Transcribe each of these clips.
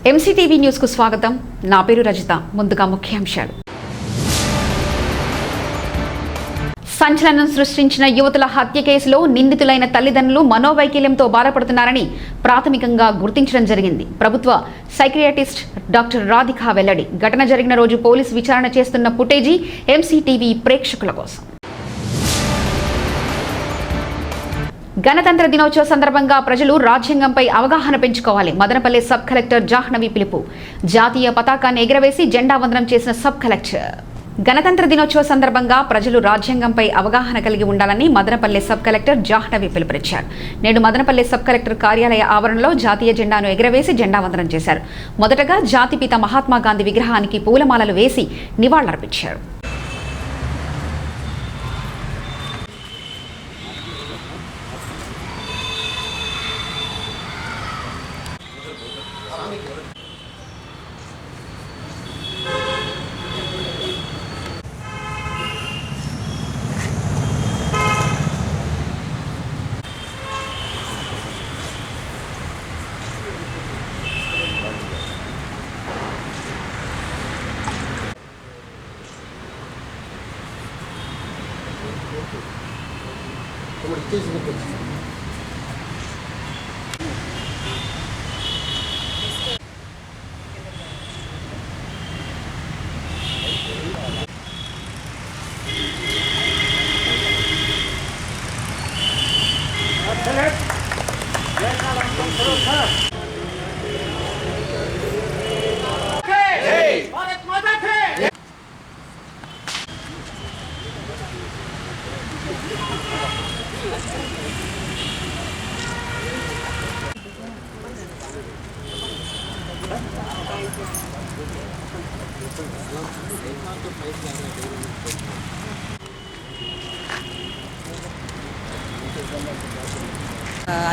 MCTV news కు స్వాగతం. నా పేరు రజిత. ముందుగా ముఖ్యాంశాలు. సంచలనం సృష్టించిన యువతుల హత్య కేసులో నిందితులైన తల్లిదండ్రులు మనోవైకల్యంతో బాధపడుతున్నారని ప్రాథమికంగా గుర్తించడం జరిగింది. ప్రభుత్వ సైకియాట్రిస్ట్ డాక్టర్ రాధిక వెల్లడి. ఘటన జరిగిన రోజు పోలీసు విచారణ చేస్తున్న ఫుటేజీ ఎంసీటీవీ ప్రేక్షకుల కోసం. గణతంత్ర దినోత్సవ సందర్భంగా ప్రజలు రాజ్యాంగంపై అవగాహన పెంచుకోవాలి. మదనపల్లె సబ్ కలెక్టర్ జాహ్నవి పిలుపు. జాతీయ పతాకాన్ని ఎగురవేసి జెండా వందనం చేసిన సబ్ కలెక్టర్. గణతంత్ర దినోత్సవ సందర్భంగా ప్రజలు రాజ్యాంగంపై అవగాహన కలిగి ఉండాలని మదనపల్లె సబ్ కలెక్టర్ జాహ్నవి పిలుపునిచ్చారు. నేడు మదనపల్లె సబ్ కలెక్టర్ కార్యాలయ ఆవరణలో జాతీయ జెండాను ఎగురవేసి జెండా వందనం చేశారు. మొదటగా జాతిపిత మహాత్మా గాంధీ విగ్రహానికి పూలమాలలు వేసి నివాళులర్పించారు.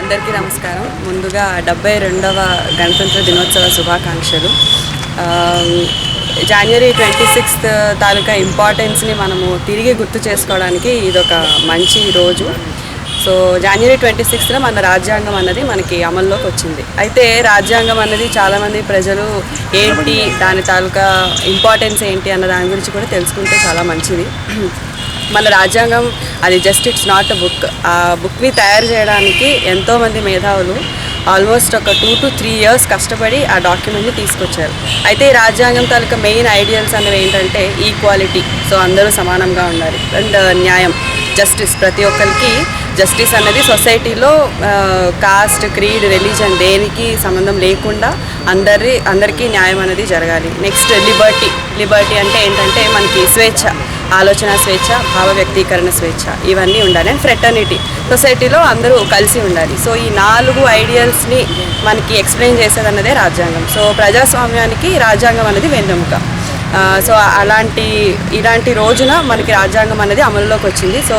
అందరికీ నమస్కారం. ముందుగా 72వ గణతంత్ర దినోత్సవ శుభాకాంక్షలు. జనవరి 26 తాలూకా ఇంపార్టెన్స్ని మనము తిరిగి గుర్తు చేసుకోవడానికి ఇదొక మంచి రోజు. సో జనవరి 26న మన రాజ్యాంగం అన్నది మనకి అమల్లోకి వచ్చింది. అయితే రాజ్యాంగం అన్నది చాలామంది ప్రజలు ఏంటి, దాని తాలూకా ఇంపార్టెన్స్ ఏంటి అన్న దాని గురించి కూడా తెలుసుకుంటే చాలా మంచిది. మన రాజ్యాంగం అది just it's not a book. ఆ బుక్ని తయారు చేయడానికి ఎంతోమంది మేధావులు ఆల్మోస్ట్ ఒక 2 to 3 years కష్టపడి ఆ డాక్యుమెంట్ని తీసుకొచ్చారు. అయితే ఈ రాజ్యాంగం తాలూకా మెయిన్ ఐడియల్స్ అనేవి ఏంటంటే ఈక్వాలిటీ, సో అందరూ సమానంగా ఉండాలి, అండ్ న్యాయం, జస్టిస్, ప్రతి ఒక్కరికి జస్టిస్ అనేది సొసైటీలో కాస్ట్, క్రీడ్, రిలీజన్ దేనికి సంబంధం లేకుండా అందరికీ న్యాయం అనేది జరగాలి. నెక్స్ట్ లిబర్టీ అంటే ఏంటంటే మనకి స్వేచ్ఛ, ఆలోచన స్వేచ్ఛ, భావ వ్యక్తీకరణ స్వేచ్ఛ, ఇవన్నీ ఉండాలి. అండ్ ఫ్రెటర్నిటీ, సొసైటీలో అందరూ కలిసి ఉండాలి. సో ఈ 4 ఐడియల్స్ని మనకి ఎక్స్ప్లెయిన్ చేసేదన్నదే రాజ్యాంగం. సో ప్రజాస్వామ్యానికి రాజ్యాంగం అనేది వెన్నెముక. సో ఇలాంటి రోజున మనకి రాజ్యాంగం అనేది అమలులోకి వచ్చింది. సో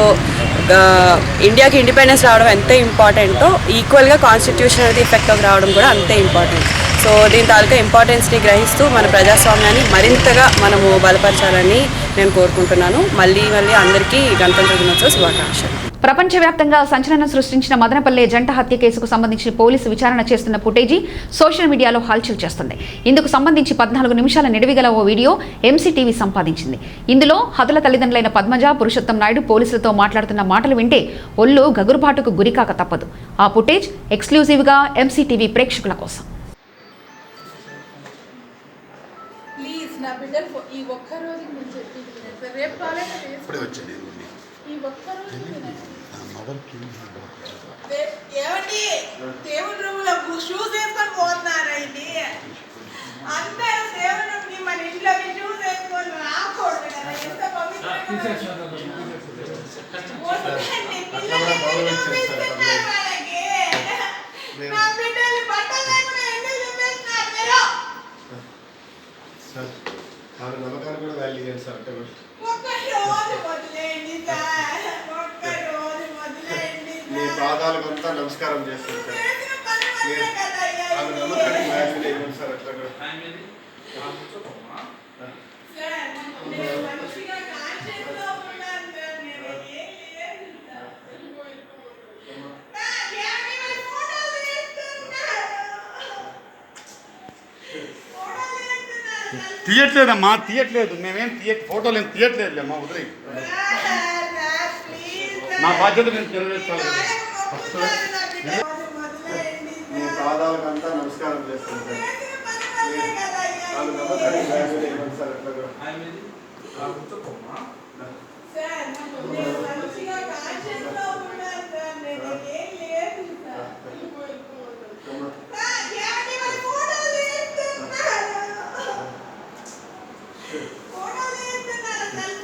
ఇండియాకి ఇండిపెండెన్స్ రావడం ఎంత ఇంపార్టెంటో ఈక్వల్గా కాన్స్టిట్యూషన్ అనేది ఎఫెక్ట్లోకి రావడం కూడా అంతే ఇంపార్టెంట్. సో దీని తాలూకా ఇంపార్టెన్స్ని గ్రహిస్తూ మన ప్రజాస్వామ్యాన్ని మరింతగా మనము బలపరచాలని నేను కోరుకుంటున్నాను. మళ్ళీ అందరికీ గణతంత్ర దినోత్సవ శుభాకాంక్షలు. ప్రపంచవ్యాప్తంగా సంచలనం సృష్టించిన మదనపల్లె జంట హత్య కేసుకు సంబంధించి పోలీసు విచారణ చేస్తున్న ఫుటేజీ సోషల్ మీడియాలో హల్చల్ చేస్తుంది. ఇందుకు సంబంధించి 14 నిమిషాల నిడివిగల ఓ వీడియో ఎంసీటీవీ సంపాదించింది. ఇందులో హతుల తల్లిదండ్రులైన పద్మజ, పురుషోత్తం నాయుడు పోలీసులతో మాట్లాడుతున్న మాటలు వింటే ఒళ్ళు గగురుపాటుకు గురికాక తప్పదు. ఆ ఫుటేజ్ ఎక్స్క్లూజివ్గా ఎంసీటీవీ ప్రేక్షకుల కోసం. దేవుడి రూమ్లో షూస్ వేసుకొని పోతున్నారండి. అందరూ దేవుడి రూమ్కి మన ఇంట్లోకి షూస్ వేసుకొని రాకూడదు కదా. ఎంత పవిత్రంగా నా బిడ్డలు బట్టలు లేకుండా ఎందుకు చూపిస్తున్నారు మీరు? నమ్మకాన్ని కూడా వాల్యూ చేయండి సార్. ఒక్క రోజు వదిలేయండి సార్, ఒక్క రోజు వదిలేయండి. మీ పాదాలకంతా నమస్కారం చేస్తాను సార్. ఆమె నమ్మకానికి వాల్యూ చేయండి సార్. అట్లా కూడా తీయట్లేదమ్మా, తీయట్లేదు. మేమేం ఫోటోలు ఏం తీయట్లేదులేమ్మా, వదిలే. నా బాధ్యత నేను నెరవేర్చాలి. మీ పాదాలకంతా నమస్కారం చేస్తాను సార్. వాళ్ళు నమ్మకాన్ని గ్రాడ్యుయేట్ అయ్యాను సార్. అట్లాగా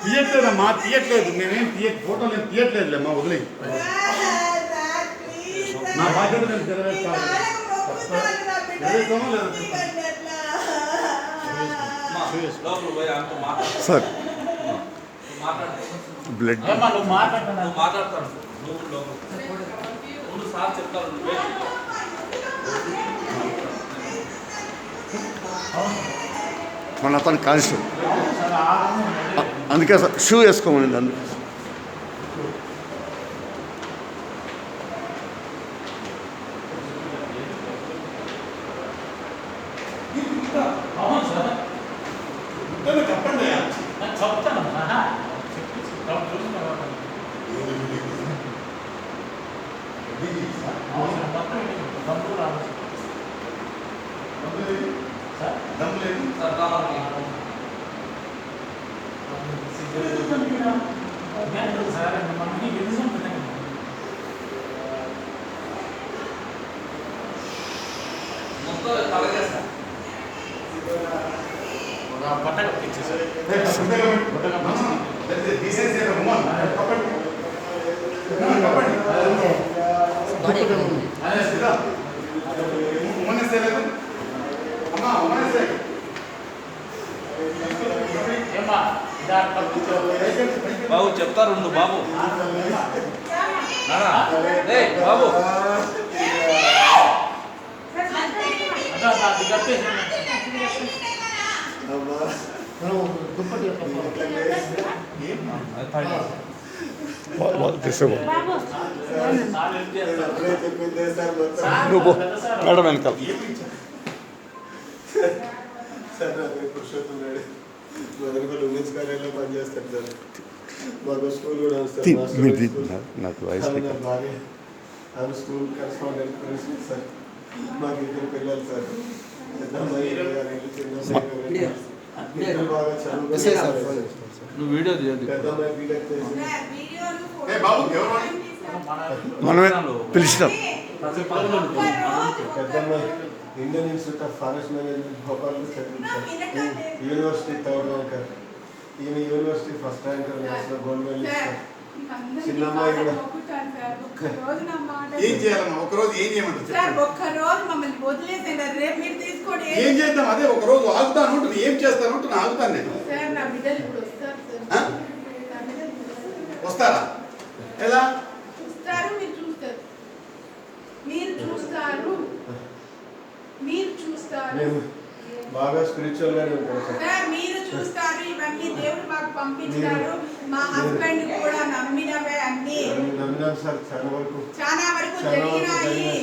తీయట్లేదమ్మా, తీయట్లేదు. మేమేం ఫోటోలు ఏం తీయట్లేదులేమ్మా, వదిలే. నా బాధ్యత నేను నెరవేర్చాలి. నెరవేర్చామా లేదా సార్? బ్లడ్ మన అతను కానిస్టేబుల్, అందుకే సార్ షూ వేసుకోమని. అందుకే బాబు చెప్తారు బాబు బాబు మేడం వెనకాల సార్ నా పేరు పురుషోత్తం నాయుడు. మదనపల్లి ఉమెన్స్ కాలేజ్లో పనిచేస్తాను సార్. మాకు స్కూల్ కూడా ఉంది సార్. నాకు వాయిస్ భార్య ఆమె స్కూల్ కరెస్పాండెంట్ ప్రిన్సిపల్ సార్. మాకు ఇద్దరు పిల్లలు సార్. పెద్ద అమ్మాయి 20 ఏళ్ళు, చిన్న అమ్మాయి ఇద్దరు బాగా చదువుకుంటారు. నువ్వు వీడియో తీయద్దు. పెద్ద అమ్మాయి బీటెక్ చేసి మనమే పిలిచినాం. పెద్ద అమ్మాయి Indian institute of forest management భోపాల్లో చదివింది సార్. University third ranker. ఈమె university first ranker, national gold medalist. చిన్న అమ్మాయి కూడా ఏం చేయాలమ్మా? ఒకరోజు ఏం చేయమంటారు? ఒక్కరోజు మమ్మల్ని వదిలేసేయండి. రేపు మీరు తీసుకోండి. ఏం చేద్దాం? అదే ఒకరోజు ఆగుతాను ఉంటుంది. ఏం చేస్తాను ఉంటుంది, ఆగుతాను నేను. సార్ నా బిడ్డలు ఇప్పుడు వస్తారు సార్. వస్తారా? ఎలా చూస్తారు? మీరు చూస్తారు. మీరు చూస్తారు. మీరు చూస్తారు. మేము బాగా స్పిరిచువల్ గానే ఉంటాం సార్. సార్ మీరు చూస్తారు. ఇవన్నీ దేవుడు మాకు పంపించారు. మా హస్బెండ్ కూడా నమ్మినవే అన్ని. నమ్మినాం సార్. చాలా వరకు జరిగినాయి.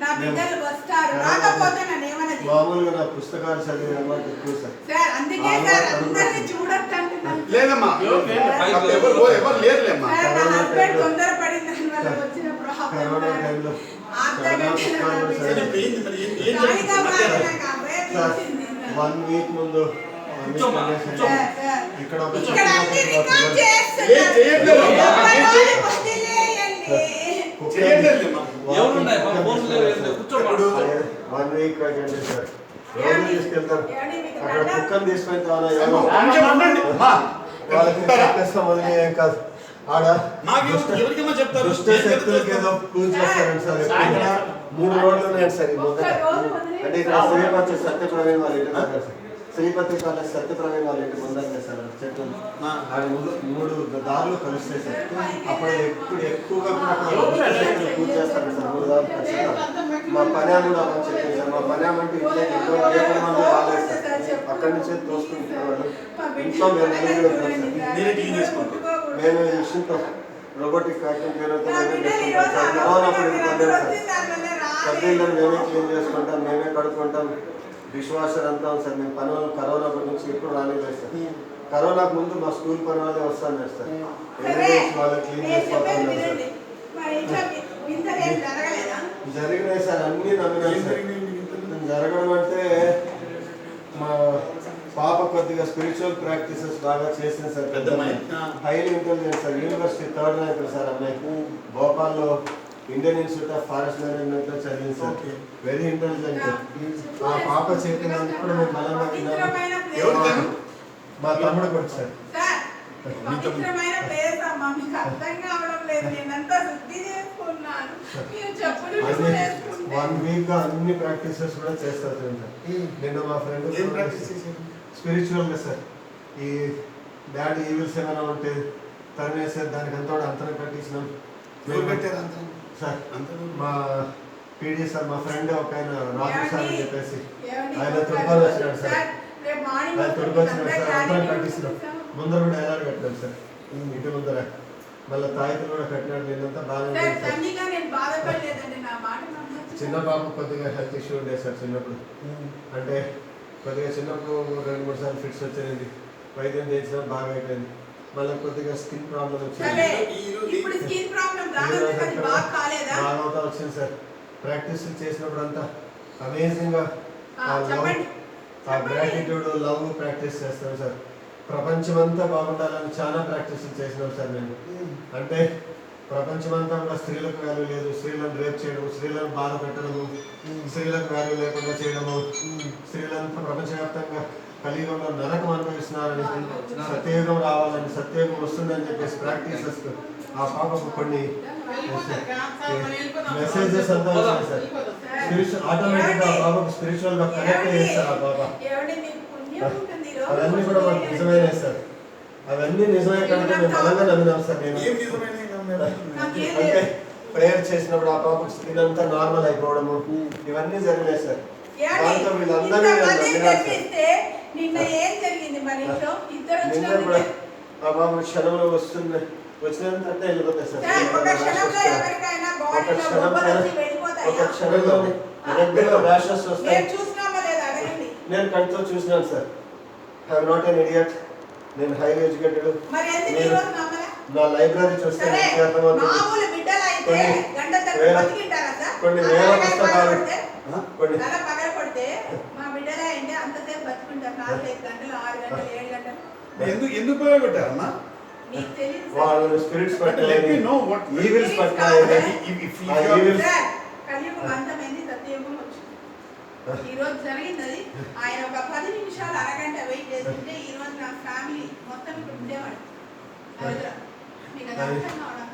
నా బిడ్డలు వస్తారు. రాకపోతే నన్ను ఏమన్నది? మామూలుగా నా పుస్తకాలు చదివే అలవాటు ఎక్కువ సార్. సార్ అందుకే సార్ అందరినీ చూడొద్దు అంటున్నాను. లేదమ్మా, ఎవరు లేరులేమ్మా. సార్ నా హస్బెండ్ తొందరపడిన దాని వల్ల వచ్చిన కరోనా టైంలో వన్ వీక్ ముందు ఇక్కడ ఒక వన్ వీక్ అటెండ్ సార్. రోజు తీసుకెళ్తారు. అక్కడ కుక్కని తీసుకెళ్తా వాళ్ళకి చెప్పేస్తాం. వదిలే ఏం కాదు. ఆడ దుష్ట శక్తులకి ఏదో పూజ చేస్తారండి సార్. 3 రోజులు ఉన్నాయండి సార్. ఈ మొదట అంటే ఇక్కడ శ్రీపతి సత్యప్రవీణ్ వాళ్ళ ఇంటి దగ్గర సార్. శ్రీపతి కాలేజ్ సత్యప్రవీణ్ వాళ్ళ ఇంటి ముందరనే సార్ చెట్లు. ఆడ 3 దారులు కలుస్తాయి సార్. అప్పుడు ఎక్కువగా పూజ చేస్తారండి సార్. 3 దారులు ఖచ్చితంగా. మా పని కూడా అమ్మ చెప్పింది సార్. మా పని అంటే ఇంట్లో ఎక్కువ మంది రాలేదు సార్. అక్కడి నుంచే తోసుకుంటున్నారు వాళ్ళు. ఇంట్లో మేము నలుగురు మేము మిషన్తో రోబోటిక్ వ్యాక్యూమ్ క్లీనర్తో మేమే చేసుకుంటాం సార్. కరోనా అప్పుడు ఇది పడ్డాం సార్. సర్దీలను మేమే క్లీన్ చేసుకుంటాం, మేమే కడుక్కుంటాం. డిష్ వాషర్ అంతా ఉంది సార్. మేము పని వాళ్ళు కరోనా గురించి ఎప్పుడు రాలేదు సార్. కరోనాకు ముందు మా స్కూల్ పని వాళ్ళే వస్తాను సార్. వాళ్ళు క్లీన్ చేసుకోవాలి సార్. జరిగినాయి సార్, అన్నీ నమ్మినాయి సార్. జరగడం అంటే మా పాప కొద్దిగా స్పిరిచువల్ ప్రాక్టీసెస్ బాగా చేసింది సార్. పెద్ద highly intelligent sir. University 3rd rank sir అమ్మాయి. భోపాల్లో Indian institute of forest management లో చదివింది సార్. Very intelligent. ఆ పాప చెప్పినప్పుడు మేము బలంగా విన్నాము. మా తమ్ముడు కూడా సార్. పవిత్రమైన ప్లేస్ అమ్మా, మీకు అర్థం కావడం లేదు. నేనంతా శుద్ధి చేసుకున్నాను. మీరు చెప్పులు చేసుకుంటే 1 వీక్ గా అన్ని ప్రాక్టీసెస్ కూడా చేస్తారు సార్. నిన్న మా ఫ్రెండ్ స్పిరిచువల్ గా సార్, ఈ డాడీ ఈవిల్స్ ఏమైనా ఉంటే తరిమేసారు, దానికి అంతా అంతరం కట్టించినాం సార్. మా పీడి సార్, మా ఫ్రెండ్ ఒక ఆయన రాజు సార్ అని చెప్పేసి ఆయన తుడుకొని వచ్చినాడు సార్. ఆయన తుడుకొని వచ్చినాడు సార్, అంతరం కట్టిస్తున్నాం. ముందర కూడా డైలాగ్ కట్టాడు సార్, ఇంటి ముందర. మళ్ళీ తాయితులు కూడా కట్టినాడు. నేనంతా బాగా చిన్న బాబు కొద్దిగా హెల్త్ ఇష్యూ ఉండే సార్ చిన్నప్పుడు. అంటే కొద్దిగా చిన్నప్పుడు 2-3 సార్లు ఫిట్స్ వచ్చేది. వైద్యం చేసినా బాగా అయిపోయింది. మళ్ళీ కొద్దిగా స్కిన్ ప్రాబ్లం వచ్చింది. బాగా అవుతా వచ్చింది సార్. ప్రాక్టీస్ చేసినప్పుడు అంతా అమేజింగ్ గా ఆ గ్రాటిట్యూడ్ లవ్ ప్రాక్టీస్ చేస్తాం సార్. ప్రపంచమంతా బాగుండాలని చాలా ప్రాక్టీస్ చేసినాం సార్ మేము. అంటే ప్రపంచమంతా కూడా స్త్రీలకు వాల్యూ లేదు, స్త్రీలను రేప్ చేయడము, స్త్రీలను బాధ పెట్టడము, స్త్రీలకు వాల్యూ లేకుండా చేయడము, స్త్రీలంతా ప్రపంచవ్యాప్తంగా కలియుగంలో నరకం అనుభవిస్తున్నారని, సత్యయుగం రావాలని, సత్యయుగం వస్తుందని చెప్పేసి ప్రాక్టీసెస్ ఆ పాపకు కొన్ని మెసేజెస్ అంతా వచ్చాయి సార్. ఆటోమేటిక్ గా ఆ పాపకు స్పిరిచువల్ గా కనెక్ట్ చేస్తారు ఆ పాప. అవన్నీ కూడా మాకు నిజమైనవి సార్. అవన్నీ నిజమే కనుక మేము బలంగా నమ్మినాం సార్. నేను అంటే ప్రేయర్ చేసినప్పుడు ఆ పాప స్కిన్ అంతా నార్మల్ అయిపోవడము ఇవన్నీ జరిగినాయి సార్. దాంతో వీళ్ళందరూ నిన్న కూడా ఆ పాప క్షణంలో వచ్చినంత వెళ్ళిపోతాయి సార్. ఒక క్షణంలో ర్యాషెస్ వస్తాయి. నేను కంటితో చూసినాను sir. I'm not an idiot. నేను హైలీ ఎడ్యుకేటెడ్. నా లైబ్రరీ చూస్తే కొన్ని వేల పుస్తకాలు ఎందుకు ఉపయోగపెట్టారన్నా? వాళ్ళు స్పిరిట్స్ పట్టాలి, ఈవిల్స్ పట్టాలి. ఈ రోజు జరిగింది. ఆయన ఒక 10 నిమిషాలు అరగంట వెయిట్ చేస్తుంటే ఈ రోజు నా ఫ్యామిలీ మొత్తం ఇక్కడ ఉండేవాడు. మీకు అది అర్థం కావడం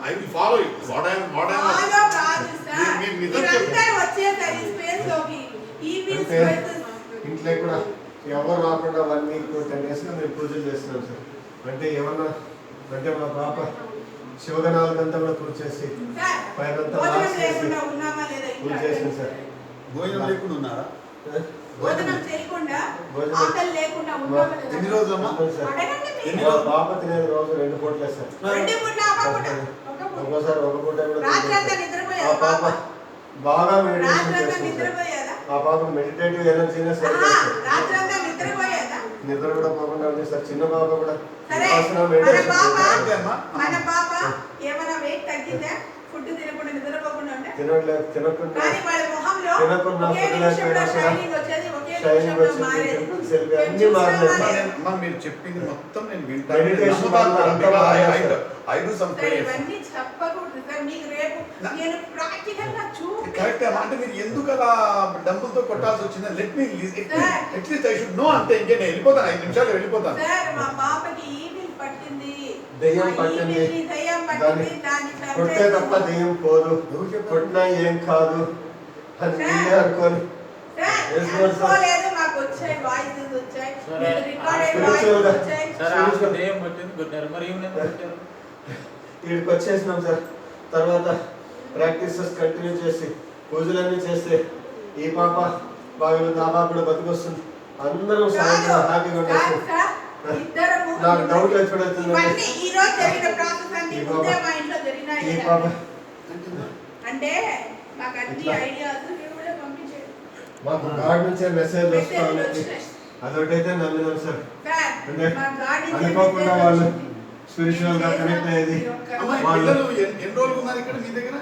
I will follow you. What I am. Follow కాదు సార్. మీరందరూ వచ్చేసారు ఈ స్పేస్ లోకి. ఈ స్పేస్ ఇంట్లో కూడా ఎవరు రాకుండా 1 వీక్ 10 days గా మేము పూజలు చేస్తున్నాం సార్. అంటే ఏమన్నా అంటే మా పాప శివగణాలకంతా కూడా పూజ చేసి పైనంతా పూజ చేసింది సార్. భోజనం లేకుండా ఉన్నారా? భోజనం చేయకుండా ఆకలి లేకుండా ఉన్నామా లేదా? ఎన్ని రోజులమ్మా? పాప తినేది రోజు 2 పూటలే సార్. 2 పూట్ల ఒక్కోసారి 1 పూట కూడా. రాత్రంతా ఆ నిద్రపోయాదా పాప బాగా మెడిటేషన్ రాత్రంతా చేస్తుంది సార్. నిద్రపోయాదా? ఆ పాప మెడిటేటివ్ ఎనర్జీనే సార్. రాత్రంతా నిద్రపోయాదా? నిద్ర కూడా పోకుండా ఉంది సార్. చిన్న పాప కూడా సరే మన పాప ఏమైనా వెయిట్ తగ్గిందా? ఫుడ్ తినకుండా నిద్రపోకుండా ఉంటే తినకుండా కానీ వాళ్ళ మొహంలో తినకుండా ఒకే నిమిషంలో షైనింగ్ వచ్చేది, ఒకే నిమిషంలో మారేది. అన్ని మారలేదు. అమ్మా మీరు చెప్పింది మొత్తం నేను Meditation సరే, ఇవన్నీ చెప్పకూడదు సార్. మీకు రేపు నేను ప్రాక్టికల్ గా కరెక్ట్ అమ్మా. అంటే మీరు ఎందుకు అలా డబ్బులతో కొట్టాల్సి వచ్చింది? Let me at least I should know. అంటే ఇంకే నేను వెళ్ళిపోతాను, 5 నిమిషాలు వెళ్ళిపోతాను సార్. మా పాపకి ఈవిల్ పట్టింది, దెయ్యం పట్టింది. దాన్ని కొట్టే తప్ప దెయ్యం పోదు, కొట్టినా ఏం కాదు అని మీరే అనుకోని అనుకోలేదు. మాకు వచ్చాయి, వాయిసెస్ వచ్చాయి, రికార్డెడ్ వాయిసెస్ వచ్చాయి. వీడికి వచ్చేసినాం సార్. తర్వాత ప్రాక్టీసెస్ కంటిన్యూ చేసి పూజలన్నీ చేస్తే ఈ పాప బాగా ఆ పాప కూడా బతికొస్తుంది. అందరూ సాయంత్రం హ్యాపీగా ఉండేసి నాకు డౌట్ వచ్చి ఈ రోజు జరిగిన ప్రాసెస్ అన్ని ముందే మా ఇంట్లో జరిగినాయి. ఈ పాప అంటే మాకు అన్ని ఐడియాస్ కూడా పంపించారు. మాకు గాడ్ నుంచే మెసేజ్ వస్తా ఉంది. అదొకటైతే నమ్మినాం సార్. అంటే అనుకోకుండా వాళ్ళు స్పిరిచువల్ గా కనెక్ట్ అయ్యేది. అమ్మాయి వాళ్ళు పిల్లలు ఎన్ని రోజులు ఉన్నారు ఇక్కడ మీ దగ్గర?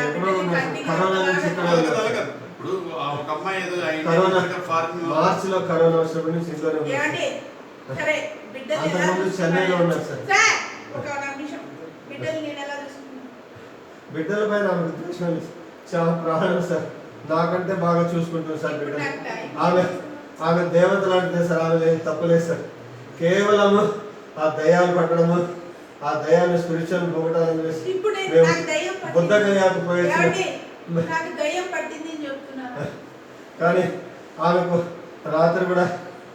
ఎక్కడో ఉన్నారు సార్. కరోనా నుంచి ఇక్కడ అలాగే ఉన్నారు. అలాగే. ఇప్పుడు ఒక అమ్మాయి ఏదో కరోనా ఫారిన్ మార్చి లో కరోనా వచ్చినప్పటి నుంచి ఇంట్లోనే ఉన్నారు. అంతకుముందు చెన్నైలో ఉన్నారు సార్. బిడ్డలపై నాకు ఉద్దేశం చాలా ప్రాణం సార్. నాకంటే బాగా చూసుకుంటారు సార్ బిడ్డలు. ఆమె దేవత లాంటిదే సార్. ఆమె ఏం తప్పలేదు సార్. కేవలం ఆ దయ్యాలు పట్టడము, ఆ దయ్యాన్ని స్పిరిచువల్ పొగటాలని చేసి మేము బుద్ధ గయ్యాకు పోయేసి కానీ ఆమెకు రాత్రి కూడా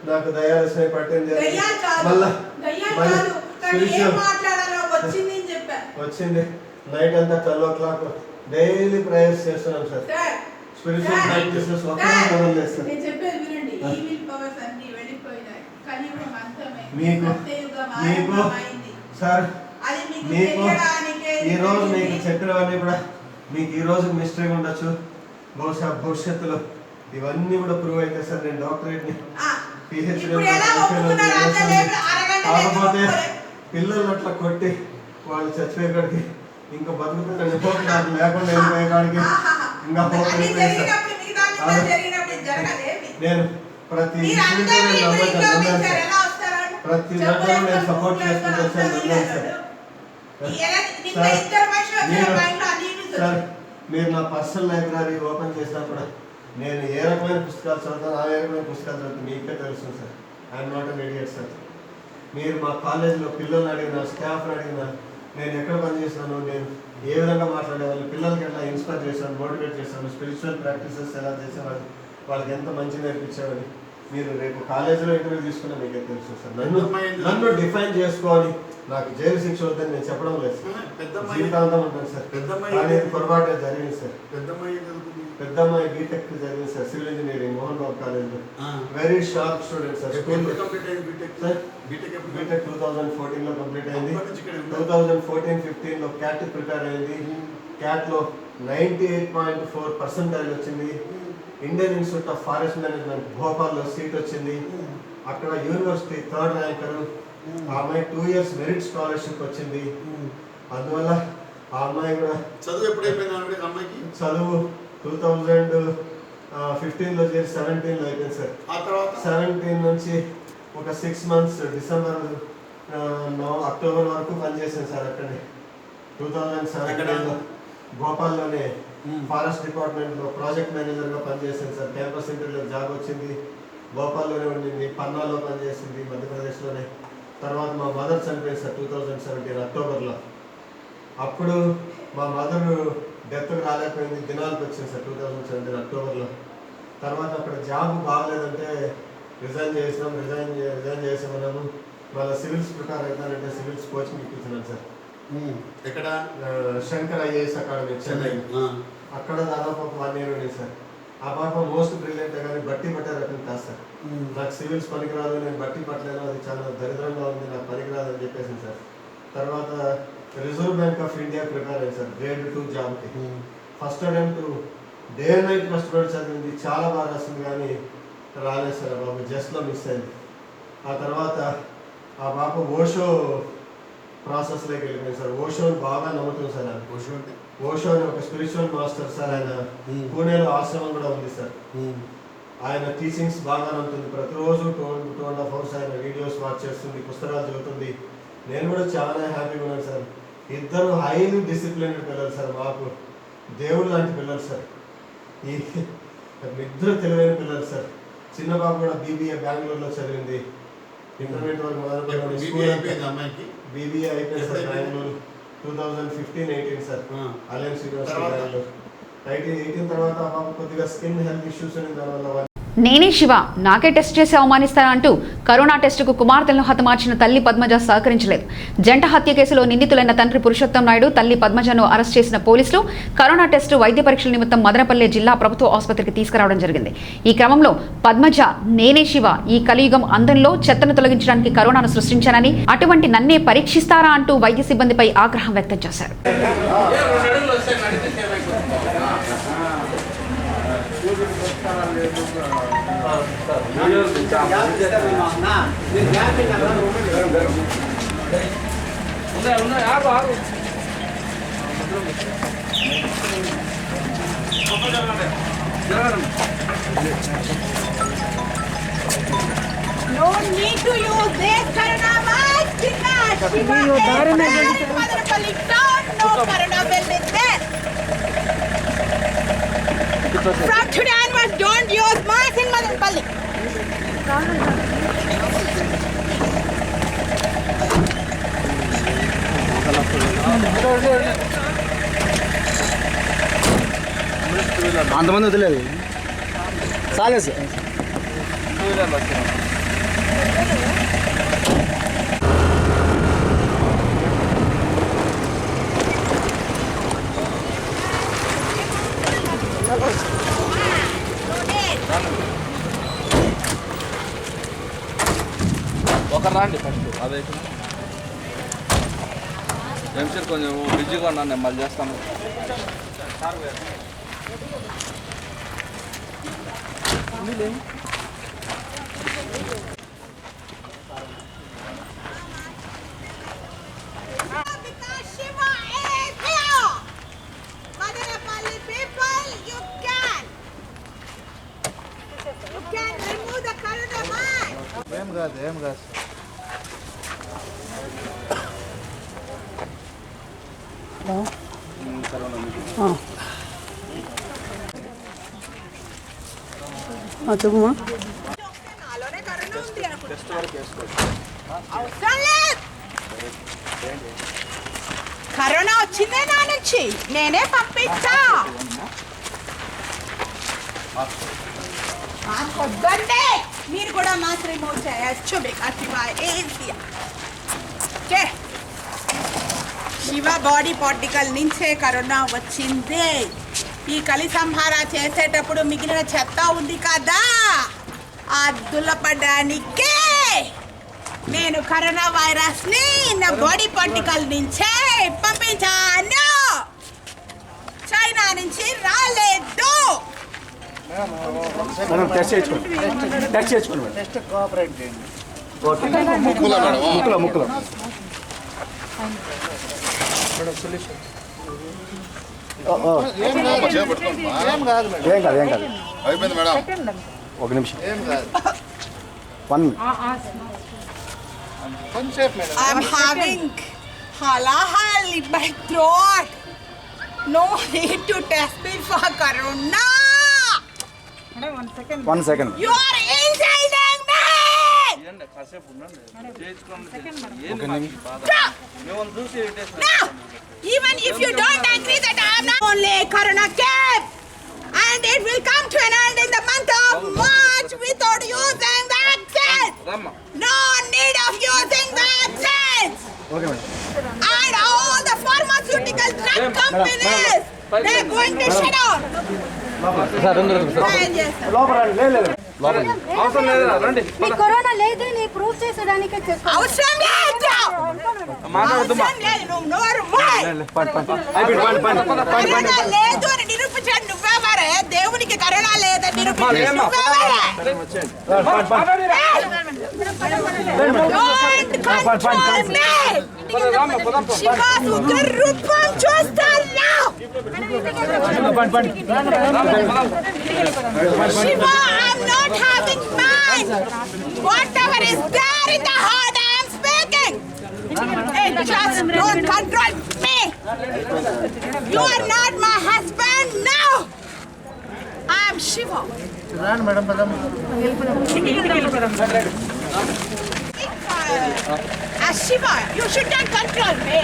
నాకు దయ్యాలు వచ్చినాయి పట్టింది. మళ్ళా స్పిరిచువల్ వచ్చింది. నైట్ అంతా 12 o'clock డైలీ ప్రేయర్స్ చేస్తున్నాం సార్. స్పిరిచువల్ ప్రాక్టీసెస్ ఒక్కడే మొదలు సార్. మీకు సార్ మీకు ఈ రోజు మీకు చెప్పినవన్నీ కూడా మీకు ఈ రోజు మిస్టరీ ఉండొచ్చు. బహుశా భవిష్యత్తులో ఇవన్నీ కూడా ప్రూవ్ అయితే సార్. నేను డాక్టరేట్ని పిహెచ్డి కాకపోతే పిల్లలు అట్లా కొట్టి వాళ్ళు చచ్చిపోయేకాడికి ఇంకా బతుకుతుంటే హోప్ నాకు లేకుండా వెళ్ళిపోయేకాడికి ఇంకా హోప్ అయిపోయింది సార్. నేను ప్రతి విషయంలో నేను నమ్మాను సార్. ప్రతి దాంట్లో నేను సపోర్ట్ చేసుకుంటూ వచ్చాను సార్. సార్ మీరు నా పర్సనల్ లైబ్రరీ ఓపెన్ చేసినప్పుడు నేను ఏ రకమైన పుస్తకాలు చదువుతాను, ఆ రకమైన పుస్తకాలు చదువుతాను మీకే తెలుసు sir. I'm not an idiot sir. మీరు మా కాలేజీలో పిల్లల్ని అడిగినా, స్టాఫ్ని అడిగినా, నేను ఎక్కడ పనిచేసినాను, నేను ఏ విధంగా మాట్లాడేవాళ్ళు, పిల్లలకి ఎట్లా ఇన్స్పైర్ చేశాను, మోటివేట్ చేశాను, స్పిరిచువల్ ప్రాక్టీసెస్ ఎలా చేసేవాళ్ళు, వాళ్ళకి ఎంత మంచి నేర్పించేవాళ్ళు. మీరు రేపు కాలేజీలో ఇంటర్వ్యూ తీసుకున్నా మీకే తెలుసు సార్. నన్ను డిఫైన్ చేసుకోవాలి. నాకు జైలు శిక్ష వద్దని నేను చెప్పడం లేదు సార్. జీవితాంతం ఉంటాను సార్. కానీ పొరపాటే జరిగింది సార్. పెద్ద అమ్మాయి బీటెక్ జరిగింది sir. Civil engineering Mohan Babu కాలేజ్లో. Very sharp student sir. B Tech 2014లో కంప్లీట్ అయింది. 2014-15లో క్యాట్ ప్రిపేర్ అయింది. క్యాట్లో 98.4% వచ్చింది. Indian institute of forest management భోపాల్లో సీట్ వచ్చింది. అక్కడ యూనివర్సిటీ 3rd ర్యాంకరు. ఆ అమ్మాయి 2 years మెరిట్ స్కాలర్షిప్ వచ్చింది. అందువల్ల ఆ అమ్మాయి కూడా చదువు ఎప్పుడైపోయింది అమ్మాయికి? చదువు 2015లో చేసి 17లో అయిపోయింది సార్. ఆ తర్వాత 17 నుంచి ఒక 6 months డిసెంబర్ అక్టోబర్ వరకు పనిచేసాను సార్ అక్కడే. 2017లో భోపాల్లోనే ఫారెస్ట్ డిపార్ట్మెంట్లో ప్రాజెక్ట్ మేనేజర్గా పనిచేసాను సార్. క్యాంపస్ ఇంటర్వ్యూలో జాబ్ వచ్చింది. భోపాల్లోనే ఉండింది. పన్నాలో పనిచేసింది మధ్యప్రదేశ్లోనే. తర్వాత మా మదర్ చనిపోయింది సార్ 2017 అక్టోబర్లో. అప్పుడు మా మదర్ డెత్కి రాలేకపోయింది. దినాలకు వచ్చింది సార్ 2017 అక్టోబర్లో. తర్వాత అక్కడ జాబ్ బాగలేదంటే రిజైన్ చేసామన్నాను. మళ్ళీ సివిల్స్ ప్రిపేర్ అవుతానంటే సివిల్స్ కోచింగ్ ఇప్పించినాను సార్. ఎక్కడ? Shankar IAS academy Chennai. అక్కడ దాదాపు ఒక 1 year ఉంది సార్. ఆ పాప మోస్ట్ బ్రిలియంట్ కానీ బట్టి పట్టే రకం కాదు సార్. నాకు సివిల్స్ పనికిరాదు, నేను బట్టి పట్టలేను, అది చాలా దరిద్రంగా ఉంది, నాకు పనికిరాదు అని చెప్పేసి సార్. తర్వాత reserve bank of India prepare అయ్యింది సార్ grade 2 జాబ్కి. First attempt day and night కష్టపడి చదివింది, చాలా బాగా రాసింది కానీ రాలేదు సార్. ఆ బాబు జస్ట్లో మిస్ అయింది. ఆ తర్వాత ఆ బాబు ఓషో ప్రాసెస్లోకి వెళ్ళిపోయింది సార్. ఓషోని బాగా నమ్ముతుంది సార్. ఓషో అని ఒక స్పిరిచువల్ మాస్టర్ సార్. ఆయన పూణేలో ఆశ్రమం కూడా ఉంది సార్. ఆయన టీచింగ్స్ బాగా నమ్ముతుంది. ప్రతిరోజు 2.5 hours ఆయన వీడియోస్ వాచ్ చేస్తుంది, పుస్తకాలు చదువుతుంది. నేను కూడా చాలా హ్యాపీగా ఉన్నాను సార్. ఇద్దరు హైలీ డిసిప్లిన్డ్ పిల్లలు సార్. మాకు దేవుడు లాంటి పిల్లలు సార్. ఈ ఇద్దరు తెలివైన పిల్లలు సార్. చిన్న బాబు కూడా BBA బెంగళూరులో చదివింది. ఇంటర్మీడియట్ వరకు అమ్మాయికి BBA అయిపోయింది sir Bengaluru 2015-18 sir. Alliance university Bengaluru. 18 తర్వాత ఆ బాబు కొద్దిగా స్కిన్ హెల్త్ ఇష్యూస్ అని దానివల్ల నేనే శివ, నాకే టెస్ట్ చేసి అవమానిస్తారా అంటూ కరోనా టెస్టుకు కుమార్తెలను హతమార్చిన తల్లి పద్మజ సహకరించలేదు. జంట హత్య కేసులో నిందితులైన తండ్రి పురుషోత్తం నాయుడు, తల్లి పద్మజను అరెస్ట్ చేసిన పోలీసులు కరోనా టెస్టు వైద్య పరీక్షల నిమిత్తం మదనపల్లె జిల్లా ప్రభుత్వ ఆసుపత్రికి తీసుకురావడం జరిగింది. ఈ క్రమంలో పద్మజ, నేనే శివ, ఈ కలియుగం అందంలో చెత్తను తొలగించడానికి కరోనాను సృష్టించానని, అటువంటి నన్నే పరీక్షిస్తారా అంటూ వైద్య సిబ్బందిపై ఆగ్రహం వ్యక్తం చేశారు. ఉన్నాయి ఆగు ఆగు No need to use this Corona mask because Shiva is there in Madanapalli town. No Corona will be there. From today onwards, don't use mask in Madanapalli. అంతమంది వదిలేదు చాలే సార్. ఒకరు రాండి ఫస్ట్ అదే ఎంసీర్ కొంచెం బిజీగా ఉన్నాను నేను మళ్ళీ చేస్తాను Because Shiva is here. Madanapalli people, you can remove the Corona mask. ఏం కాదు చెప్పమ్మా. నాలోనే కరోనా ఉంది అవసరం లేదు. కరోనా వచ్చిందే నా నుంచి నేనే పంపించా. వద్దండి మీరు కూడా మాస్క్ రిమూవ్ చేయొచ్చు because Shiva is here. Shiva body particle నుంచే కరోనా వచ్చింది. ఈ కలి సంహార చేసేటప్పుడు మిగిలిన చెత్త ఉంది కదా ఆ దులపడానికే నేను కరోనా వైరస్ ని నా బాడీ పార్టికల్ నుంచే పంపించాను. చైనా నుంచి రాలేదు. మనం టెస్ట్ చేసుకోండి టెస్ట్ కోఆపరేట్ చేయండి. ముక్కులో ఏం కాదు అయిపోయింది మేడం. ఒక నిమిషం 1 minute. I'm having halahal in my throat. No need to test me for corona. 1 second. You are insulting me. ఏంటి కాసేపు ఉండండి చేయించుకోండి ఒక నిమిషం. మిమ్మల్ని చూసి No. Even if you don't agree that I am not only corona came, and it will come to an end in the month of March without using vaccines. రమ్మా No need of using vaccines. Okay madam. And all the pharmaceutical drug companies, they are going to shut down. Sir లోపల రండి. లేదు అవసరం లేదా రండి మీకు corona లేదు నీ ప్రూఫ్ చేసేదానికే చేసుకో. అవసరం లేదు. మాట్లాడద్దుమా అవసరం లేదు. నువ్వు నోరు మూయ్. కరోనా లేదు అని నిరూపించాడు నువ్వెవరే? దేవునికి కరోనా లేదని నిరూపించాడు నువ్వెవరే? Don't control me. శివాసు ఉగ్ర రూపం చూస్తాను. Shiva, I'm not having mine. Whatever is there in the heart, I am speaking. Hey, just don't control me. You are not my husband now. I am Shiva. As Shiva, you should not control me.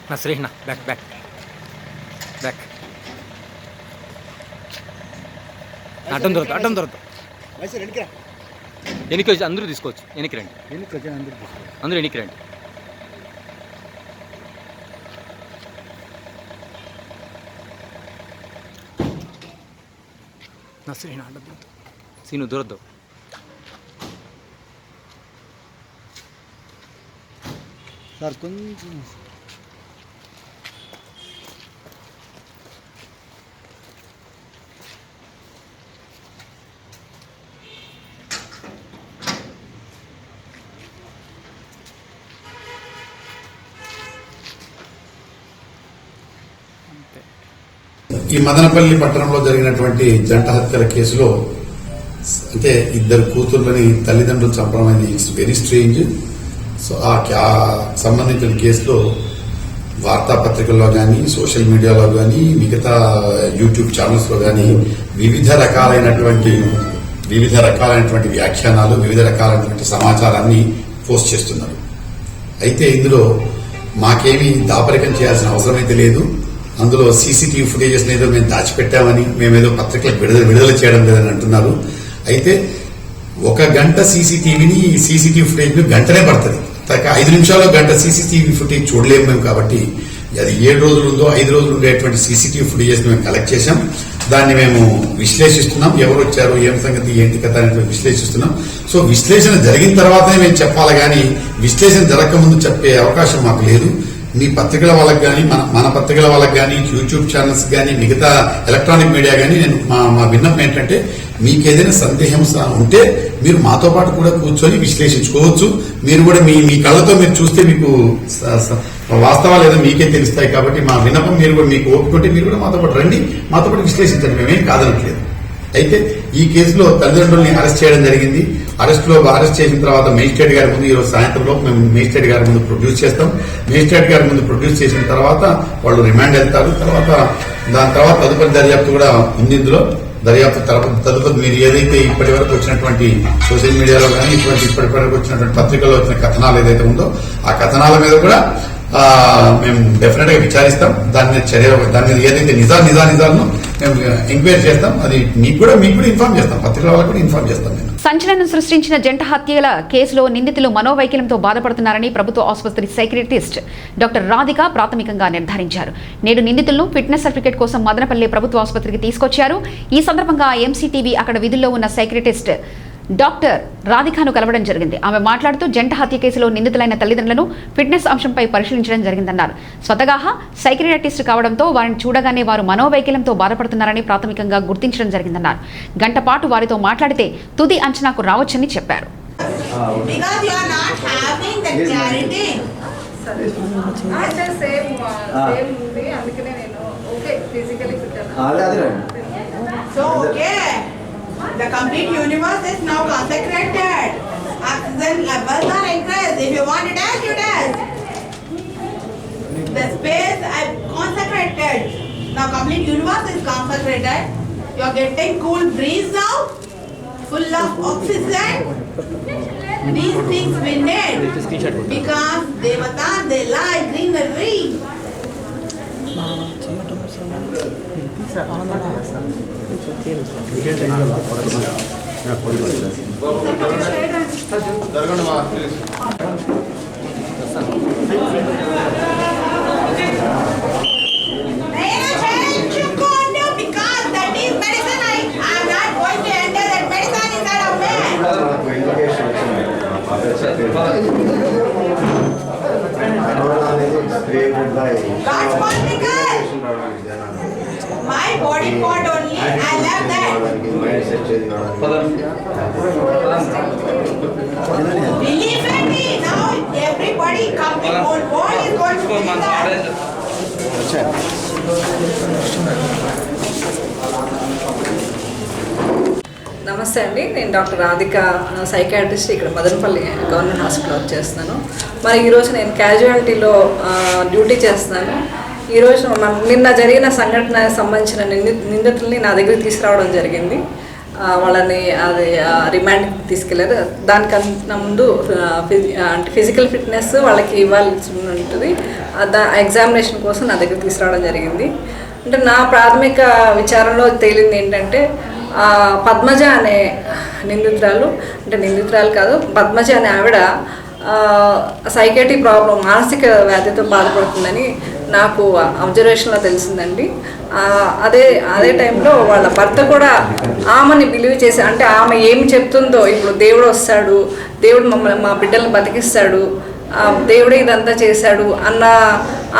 నా Shreshtha back back back అడ్డం దొరకదు వెనక్కి వచ్చి అందరూ తీసుకోవచ్చు వెనక్కి రండి అందరూ వెనక్కి రండి సీను దూరద్దు. సార్ కొంచెం ఈ మదనపల్లి పట్టణంలో జరిగినటువంటి జంట హత్యల కేసులో అంటే ఇద్దరు కూతుర్లని తల్లిదండ్రులు చంపడం అనేది ఇట్స్ వెరీ స్ట్రేంజ్. సో ఆ సంబంధించిన కేసులో వార్తాపత్రికల్లో కానీ సోషల్ మీడియాలో కానీ మిగతా యూట్యూబ్ ఛానల్స్లో కానీ వివిధ రకాలైనటువంటి వ్యాఖ్యానాలు, వివిధ రకాలైనటువంటి సమాచారాన్ని పోస్ట్ చేస్తున్నారు. అయితే ఇందులో మాకేమీ దాపరికం చేయాల్సిన అవసరం అయితే లేదు. అందులో సీసీటీవీ ఫుటేజెస్ ఏదో మేము దాచిపెట్టామని, మేమేదో పత్రికలకు విడుదల చేయడం లేదని అంటున్నారు. అయితే 1 గంట సీసీటీవీ ఫుటేజ్ గంటనే పడుతుంది. 5 నిమిషాల్లో గంట సీసీటీవీ ఫుటేజ్ చూడలేము మేము. కాబట్టి అది 7 రోజులు ఉందో 5 రోజులు ఉండేటువంటి సీసీటీవీ ఫుటేజెస్ మేము కలెక్ట్ చేశాం. దాన్ని మేము విశ్లేషిస్తున్నాం. ఎవరు వచ్చారు, ఏం సంగతి, ఏంటి కథ అనేది విశ్లేషిస్తున్నాం. సో విశ్లేషణ జరిగిన తర్వాతనే మేము చెప్పాలి కానీ విశ్లేషణ జరగకముందు చెప్పే అవకాశం మాకు లేదు. మీ పత్రికల వాళ్ళకి కానీ మన పత్రికల వాళ్ళకి కానీ యూట్యూబ్ ఛానల్స్ కానీ మిగతా ఎలక్ట్రానిక్ మీడియా కానీ నేను మా విన్నపం ఏంటంటే మీకు ఏదైనా సందేహం ఉంటే మీరు మాతో పాటు కూడా కూర్చొని విశ్లేషించుకోవచ్చు. మీరు కూడా మీ కళ్ళతో మీరు చూస్తే మీకు వాస్తవాలు ఏదో మీకే తెలుస్తాయి. కాబట్టి మా విన్నపం మీరు కూడా మీకు ఓపుకుంటే మీరు కూడా మాతో పాటు రండి, మాతో పాటు విశ్లేషించండి. మేమేం కాదనట్లేదు. అయితే ఈ కేసులో తల్లిదండ్రుల్ని అరెస్ట్ చేయడం జరిగింది. అరెస్ట్ చేసిన తర్వాత మేజిస్ట్రేట్ గారి ముందు ఈరోజు సాయంత్రంలో మేము మేజిస్ట్రేట్ గారి ముందు ప్రొడ్యూస్ చేస్తాం. మేజిస్ట్రేట్ గారి ముందు ప్రొడ్యూస్ చేసిన తర్వాత వాళ్ళు రిమాండ్ వెళ్తారు. దాని తర్వాత తదుపరి దర్యాప్తు కూడా ఉంది. ఇందులో దర్యాప్తు తదుపరి మీరు ఏదైతే ఇప్పటి వరకు వచ్చినటువంటి సోషల్ మీడియాలో కానీ ఇప్పటి వరకు వచ్చినటువంటి పత్రికల్లో వచ్చిన కథనాలు ఏదైతే ఉందో ఆ కథనాల మీద కూడా మేము డెఫినెట్ గా విచారిస్తాం. దాని మీద ఏదైతే నిజాలను మేము ఎంక్వైరీ చేస్తాం. అది మీకు కూడా ఇన్ఫార్మ్ చేస్తాం, పత్రికల వాళ్ళకి కూడా ఇన్ఫార్మ్ చేస్తాం. సంచలనం సృష్టించిన జంట హత్యల కేసులో నిందితులు మనోవైకల్యంతో బాధపడుతున్నారని ప్రభుత్వ ఆసుపత్రి సైకియాట్రిస్ట్ డాక్టర్ రాధిక ప్రాథమికంగా నిర్ధారించారు. నేడు నిందితులను ఫిట్నెస్ సర్టిఫికేట్ కోసం మదనపల్లి ప్రభుత్వ ఆసుపత్రికి తీసుకొచ్చారు. ఈ సందర్భంగా ఎంసీటీవీ అక్కడ విధుల్లో ఉన్న సైకియాట్రిస్ట్ డాక్టర్ రాధికను కలవడం జరిగింది. ఆమె మాట్లాడుతూ జంట హత్య కేసులో నిందితులైన తల్లిదండ్రులను ఫిట్నెస్ అంశంపై పరిశీలించడం జరిగిందన్నారు. స్వతహాగా సైకియాట్రిస్ట్ కావడంతో వారిని చూడగానే వారు మనోవైకల్యంతో బాధపడుతున్నారని ప్రాథమికంగా గుర్తించడం జరిగిందన్నారు. గంట పాటు వారితో మాట్లాడితే తుది అంచనాకు రావచ్చని చెప్పారు. The complete universe is now consecrated. Oxygen levels are increased. If you want to dance, you dance. The space I've consecrated. Now complete universe is consecrated. You are getting cool breeze now, full of oxygen. These things we need because Devata, they like greenery. Because that is medicine. I am not going to enter that medicine inside of me. God's political. My body part only. I love that. Believe in me. Now everybody coming on board is going to be that. నమస్తే అండి, నేను doctor Radhika, psychiatrist, ఇక్కడ Madanapalle government hospital work చేస్తున్నాను. మరి ఈరోజు నేను క్యాజువాలిటీలో duty చేస్తున్నాను. ఈరోజు నిన్న జరిగిన సంఘటన సంబంధించిన నిందితుల్ని నా దగ్గరికి తీసుకురావడం జరిగింది. వాళ్ళని అది రిమాండ్కి తీసుకెళ్లారు. దానికన్నా ముందు అంటే ఫిజికల్ ఫిట్నెస్ వాళ్ళకి ఇవ్వాల్సి ఉంటుంది. ఎగ్జామినేషన్ కోసం నా దగ్గరికి తీసుకురావడం జరిగింది. అంటే నా ప్రాథమిక విచారణలో తేలింది ఏంటంటే పద్మజ అనే నిందితురాలు, అంటే నిందితురాలు కాదు, పద్మజ అనే ఆవిడ సైకేట్రీ ప్రాబ్లం, మానసిక వ్యాధితో బాధపడుతుందని నాకు అబ్జర్వేషన్లో తెలిసిందండి. అదే టైంలో వాళ్ళ భర్త కూడా ఆమెని బిలీవ్ చేసి, అంటే ఆమె ఏమి చెప్తుందో, ఇప్పుడు దేవుడు వస్తాడు, దేవుడు మమ్మల్ని మా బిడ్డలను బతికిస్తాడు, దేవుడే ఇదంతా చేశాడు అన్న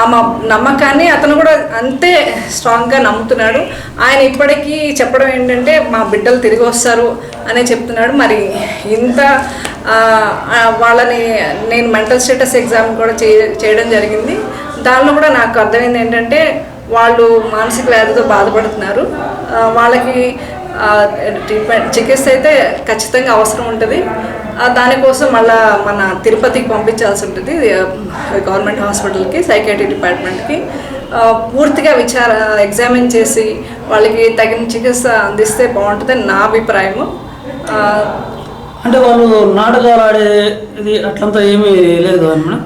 ఆమె నమ్మకాన్ని అతను కూడా అంతే స్ట్రాంగ్గా నమ్ముతున్నాడు. ఆయన ఇప్పటికీ చెప్పడం ఏంటంటే మా బిడ్డలు తిరిగి వస్తారు అనే చెప్తున్నాడు. మరి ఇంత వాళ్ళని నేను మెంటల్ స్టేటస్ ఎగ్జామ్ కూడా చేయడం జరిగింది. దానిలో కూడా నాకు అర్థమైంది ఏంటంటే వాళ్ళు మానసిక వ్యాధితో బాధపడుతున్నారు. వాళ్ళకి చికిత్స అయితే ఖచ్చితంగా అవసరం ఉంటుంది. దానికోసం మళ్ళీ మన తిరుపతికి పంపించాల్సి ఉంటుంది, గవర్నమెంట్ హాస్పిటల్కి, సైకాట్రీ డిపార్ట్మెంట్కి. పూర్తిగా ఎగ్జామిన్ చేసి వాళ్ళకి తగిన చికిత్స అందిస్తే బాగుంటుందని నా అభిప్రాయము. అంటే వాళ్ళు నాటకాలు ఆడేది అట్లంతా ఏమీ లేదు మేడం.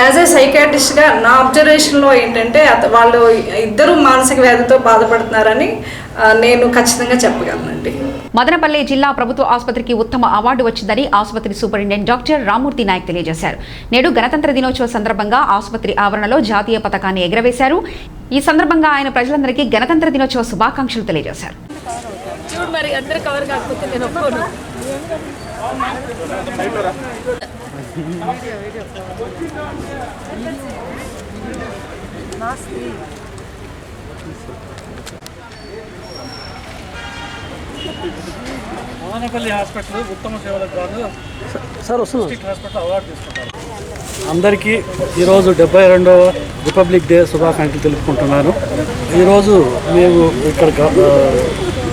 యాజ్ ఏ సైకాట్రిస్ట్గా నా అబ్జర్వేషన్లో ఏంటంటే వాళ్ళు ఇద్దరు మానసిక వ్యాధితో బాధపడుతున్నారని నేను ఖచ్చితంగా చెప్పగలనండి. మదనపల్లె జిల్లా ప్రభుత్వ ఆసుపత్రికి ఉత్తమ అవార్డు వచ్చిందని ఆసుపత్రి సూపరింటెండెంట్ డాక్టర్ రామ్మూర్తి నాయక్ తెలియజేశారు. నేడు గణతంత్ర దినోత్సవ సందర్భంగా ఆసుపత్రి ఆవరణలో జాతీయ పతాకాన్ని ఎగురవేశారు. ఈ సందర్భంగా ఆయన ప్రజలందరికీ గణతంత్ర దినోత్సవ శుభాకాంక్షలు తెలియజేశారు. మరి అందరూ కవర్ కాకపోతే నేను ఒప్పుకోను. మదనపల్లి హాస్పిటల్ ఉత్తమ సేవలకు గాను డిస్ట్రిక్ట్ హాస్పిటల్ అవార్డు తీసుకుంటారు. అందరికీ ఈరోజు 72వ రిపబ్లిక్ డే శుభాకాంక్షలు తెలుపుకుంటున్నాను. ఈరోజు మేము ఇక్కడ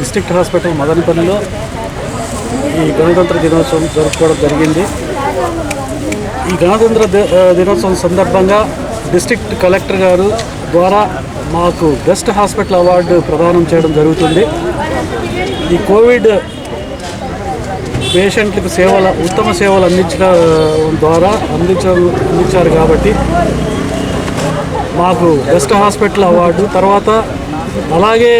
డిస్ట్రిక్ట్ హాస్పిటల్ మదనపల్లిలో ఈ గణతంత్ర దినోత్సవం జరుపుకోవడం జరిగింది. ఈ గణతంత్ర దినోత్సవం సందర్భంగా డిస్ట్రిక్ట్ కలెక్టర్ గారు ద్వారా మాకు బెస్ట్ హాస్పిటల్ అవార్డు ప్రదానం చేయడం జరుగుతుంది. ఈ కోవిడ్ పేషెంట్లకు ఉత్తమ సేవలు అందించడం ద్వారా అందించారు కాబట్టి మాకు బెస్ట్ హాస్పిటల్ అవార్డు, తర్వాత అలాగే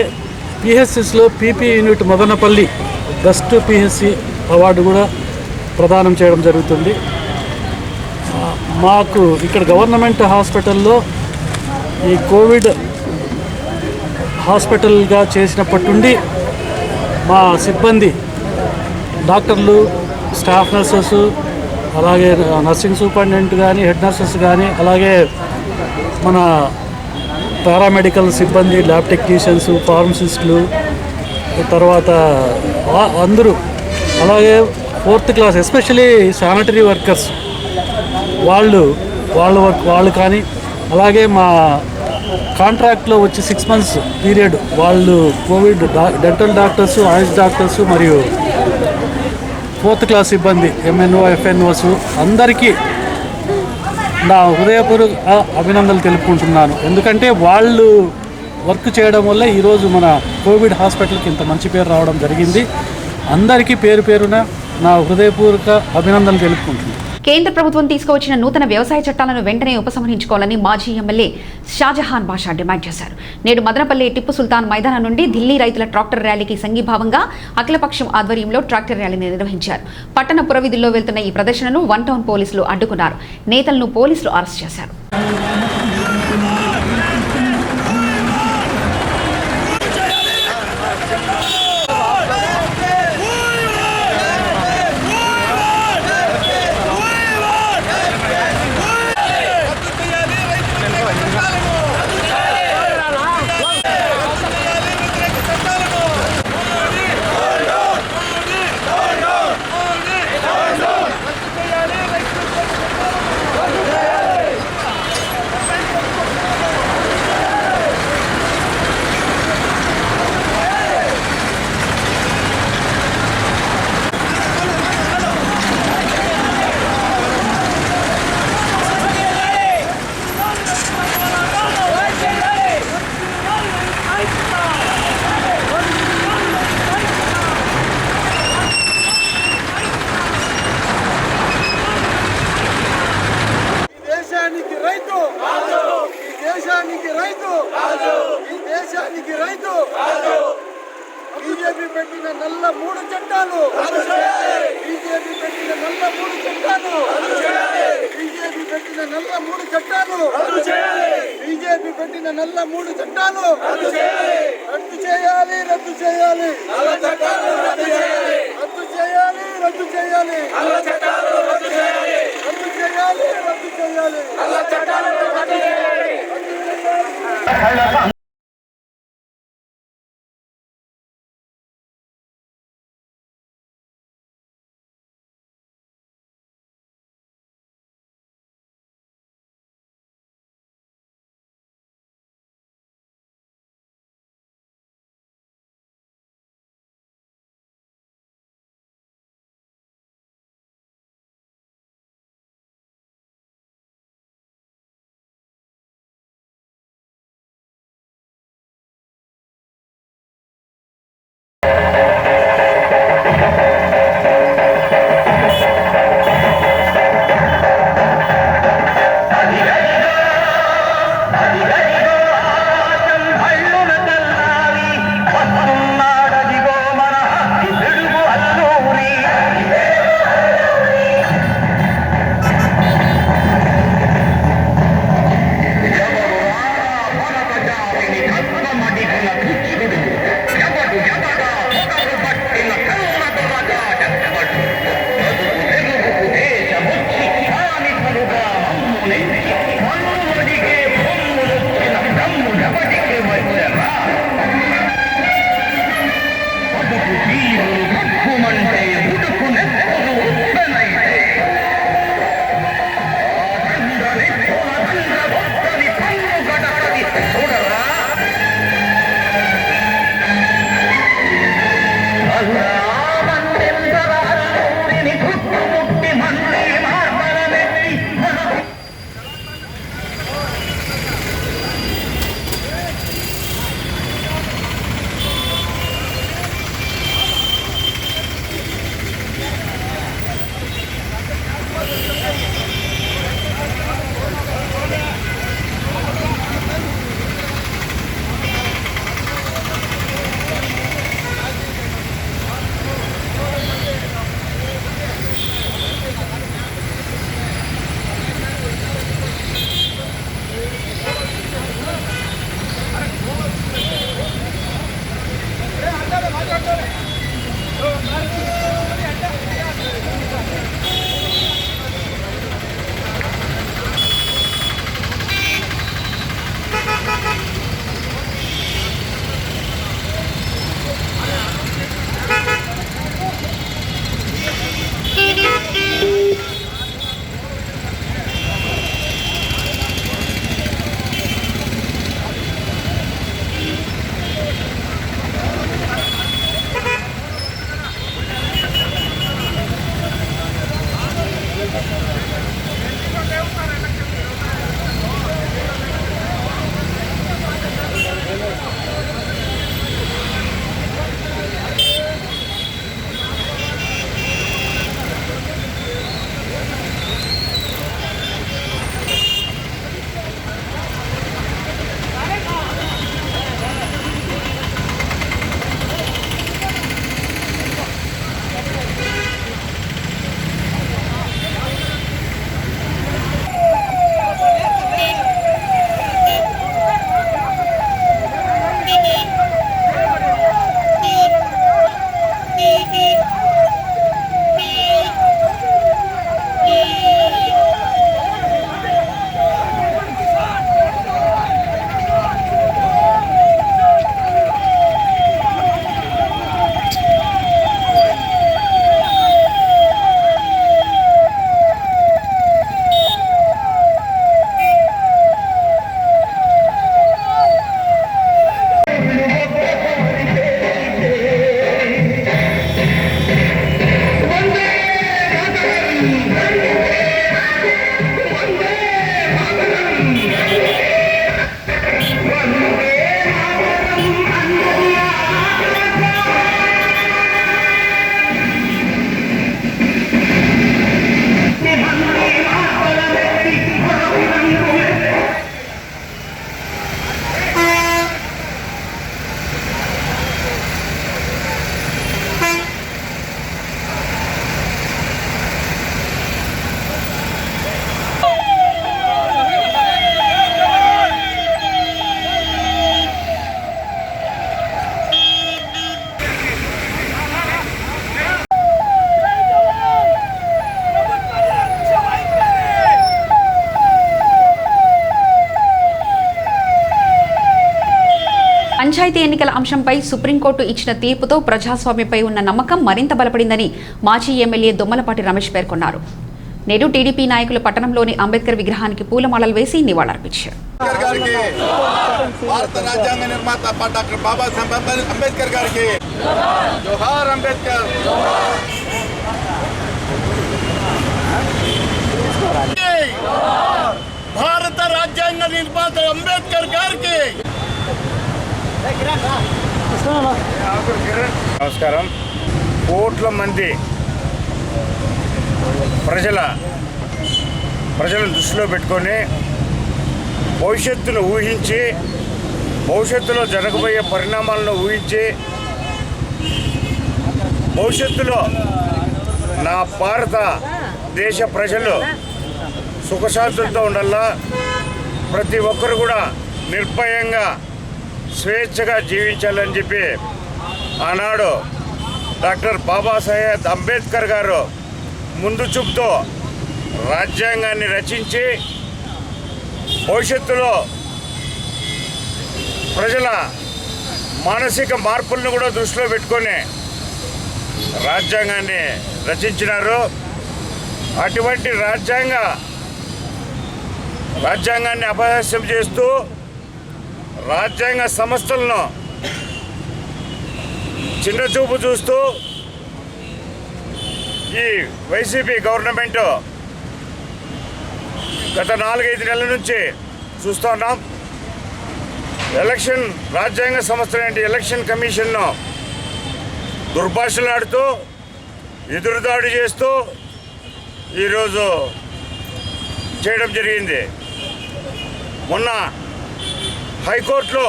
పిహెచ్సిస్లో PP unit Madanapalle best PHC award కూడా ప్రదానం చేయడం జరుగుతుంది. మాకు ఇక్కడ గవర్నమెంట్ హాస్పిటల్లో ఈ కోవిడ్ హాస్పిటల్గా చేసినప్పటి నుండి మా సిబ్బంది, డాక్టర్లు, స్టాఫ్ నర్సెస్, అలాగే నర్సింగ్ సూపరింటెండెంట్ కానీ, హెడ్ నర్సెస్ కానీ, అలాగే మన పారామెడికల్ సిబ్బంది, ల్యాబ్ టెక్నీషియన్స్, ఫార్మసిస్టులు, తర్వాత అందరూ, అలాగే 4th class especially sanitary workers వాళ్ళు కానీ, అలాగే మా కాంట్రాక్ట్లో వచ్చి 6 months పీరియడ్ వాళ్ళు కోవిడ్ డెంటల్ డాక్టర్స్, ఆయుష్ డాక్టర్స్ మరియు 4th క్లాస్ సిబ్బంది ఎంఎన్ఓ, ఎఫ్ఎన్ఓస్ అందరికీ నా హృదయపూర్వక అభినందనలు తెలుపుకుంటున్నాను. ఎందుకంటే వాళ్ళు వర్క్ చేయడం వల్ల ఈరోజు మన కోవిడ్ హాస్పిటల్కి ఇంత మంచి పేరు రావడం జరిగింది. అందరికీ పేరు పేరున నా హృదయపూర్వక అభినందనలు తెలుపుకుంటున్నాను. కేంద్ర ప్రభుత్వం తీసుకువచ్చిన నూతన వ్యవసాయ చట్టాలను వెంటనే ఉపసంహరించుకోవాలని మాజీ ఎమ్మెల్యే షాజహాన్ బాషా డిమాండ్ చేశారు. నేడు మదనపల్లి టిప్పు సుల్తాన్ మైదానం నుండి ఢిల్లీ రైతుల ట్రాక్టర్ ర్యాలీకి సంఘీభావంగా అఖిలపక్షం ఆధ్వర్యంలో ట్రాక్టర్ ర్యాలీని నిర్వహించారు. పట్టణ పురవీధుల్లో వెళ్తున్న ఈ ప్రదర్శనను 1 Town పోలీసులు అడ్డుకున్నారు. నేతలను పోలీసులు అరెస్ట్ చేశారు. బీజేపీ పెట్టిన నల్ల 3 చట్టాలు నల్ల 3 చట్టాలు బీజేపీ పెట్టిన నల్ల 3 చట్టాలు రద్దు చేయాలి రద్దు చేయాలి రద్దు చేయాలి రద్దు చేయాలి రద్దు చేయాలి రద్దు చేయాలి రద్దు చేయాలి రద్దు చేయాలి. పంచాయతీ ఎన్నికల అంశంపై సుప్రీంకోర్టు ఇచ్చిన తీర్పుతో ప్రజాస్వామ్యంపై ఉన్న నమ్మకం మరింత బలపడిందని మాజీ ఎమ్మెల్యే దొమ్మలపాటి రమేష్ పేర్కొన్నారు. నేడు టీడీపీ నాయకులు పట్టణంలోని అంబేద్కర్ విగ్రహానికి పూలమాలలు వేసి నివాళులర్పించారు. భారత రాజ్యాంగ నిర్మాత డాక్టర్ బాబాసాహెబ్ అంబేద్కర్ గారికి జోహార్ అంబేద్కర్. భారత రాజ్యాంగ నిర్మాత అంబేద్కర్ గారికి నమస్కారం. కోట్ల మంది ప్రజలను దృష్టిలో పెట్టుకొని భవిష్యత్తును ఊహించి భవిష్యత్తులో జరగబోయే పరిణామాలను ఊహించి భవిష్యత్తులో నా భారత దేశ ప్రజలు సుఖశాంతులతో ఉండాలా, ప్రతి ఒక్కరు కూడా నిర్భయంగా స్వేచ్ఛగా జీవించాలని చెప్పి ఆనాడు డాక్టర్ బాబాసాహెబ్ అంబేద్కర్ గారు ముందు చూపుతో రాజ్యాంగాన్ని రచించి భవిష్యత్తులో ప్రజల మానసిక మార్పులను కూడా దృష్టిలో పెట్టుకొని రాజ్యాంగాన్ని రచించినారు. అటువంటి రాజ్యాంగాన్ని అపహాస్యం చేస్తూ రాజ్యాంగ సంస్థలను చిన్నచూపు చూస్తూ ఈ వైసీపీ గవర్నమెంట్ గత 4-5 నెలల నుంచి చూస్తూ ఉన్నాం. రాజ్యాంగ సంస్థ ఎలక్షన్ కమిషన్ను దుర్భాషలాడుతూ ఎదురుదాడి చేస్తూ ఈరోజు చేయడం జరిగింది. మొన్న హైకోర్టులో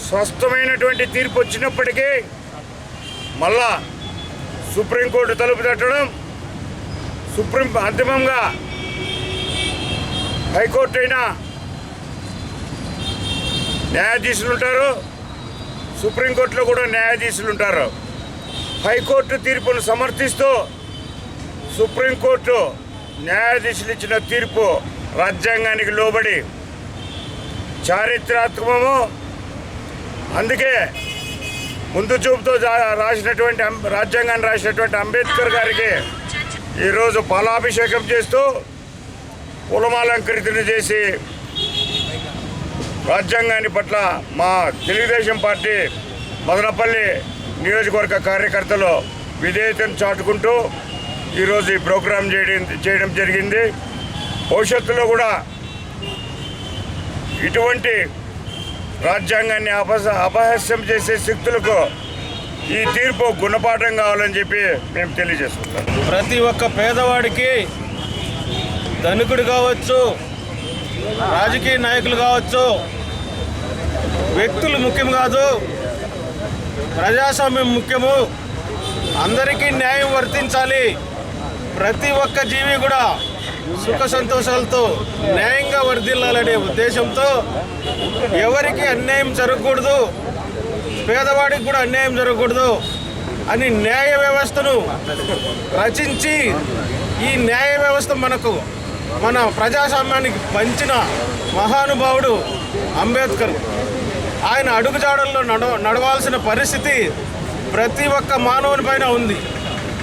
స్పష్టమైనటువంటి తీర్పు వచ్చినప్పటికీ మళ్ళా సుప్రీంకోర్టు తలుపు తట్టడం, అంతిమంగా హైకోర్టు అయినా న్యాయాధీశులు ఉంటారు, సుప్రీంకోర్టులో కూడా న్యాయాధీశులు ఉంటారు. హైకోర్టు తీర్పును సమర్థిస్తూ సుప్రీంకోర్టు న్యాయాధీశులు ఇచ్చిన తీర్పు రాజ్యాంగానికి లోబడి చారిత్రాత్మకము. అందుకే ముందు చూపుతో రాజ్యాంగాన్ని రాసినటువంటి అంబేద్కర్ గారికి ఈరోజు పాలాభిషేకం చేస్తూ పూలమాలంకృతిని చేసి రాజ్యాంగాన్ని పట్ల మా తెలుగుదేశం పార్టీ మదనపల్లి నియోజకవర్గ కార్యకర్తలు విధేయతను చాటుకుంటూ ఈరోజు ఈ ప్రోగ్రాం చేయడం జరిగింది. భవిష్యత్తులో కూడా ఇటువంటి రాజ్యాంగాన్ని అపహాస్యం చేసే శక్తులకు ఈ తీర్పు గుణపాఠం కావాలని చెప్పి మేము తెలియజేసుకుంటాం. ప్రతి ఒక్క పేదవాడికి, ధనికుడు కావచ్చు, రాజకీయ నాయకులు కావచ్చు, వ్యక్తులు ముఖ్యం కాదు, ప్రజాస్వామ్యం ముఖ్యము. అందరికీ న్యాయం వర్తించాలి. ప్రతి ఒక్క జీవి కూడా సుఖ సంతోషాలతో న్యాయంగా వర్ధిల్లాలనే ఉద్దేశంతో ఎవరికి అన్యాయం జరగకూడదు, పేదవాడికి కూడా అన్యాయం జరగకూడదు అని న్యాయ వ్యవస్థను రచించి ఈ న్యాయ వ్యవస్థ మన ప్రజాస్వామ్యానికి పంచిన మహానుభావుడు అంబేద్కర్. ఆయన అడుగుజాడల్లో నడవాల్సిన పరిస్థితి ప్రతి ఒక్క మానవుని పైన ఉంది.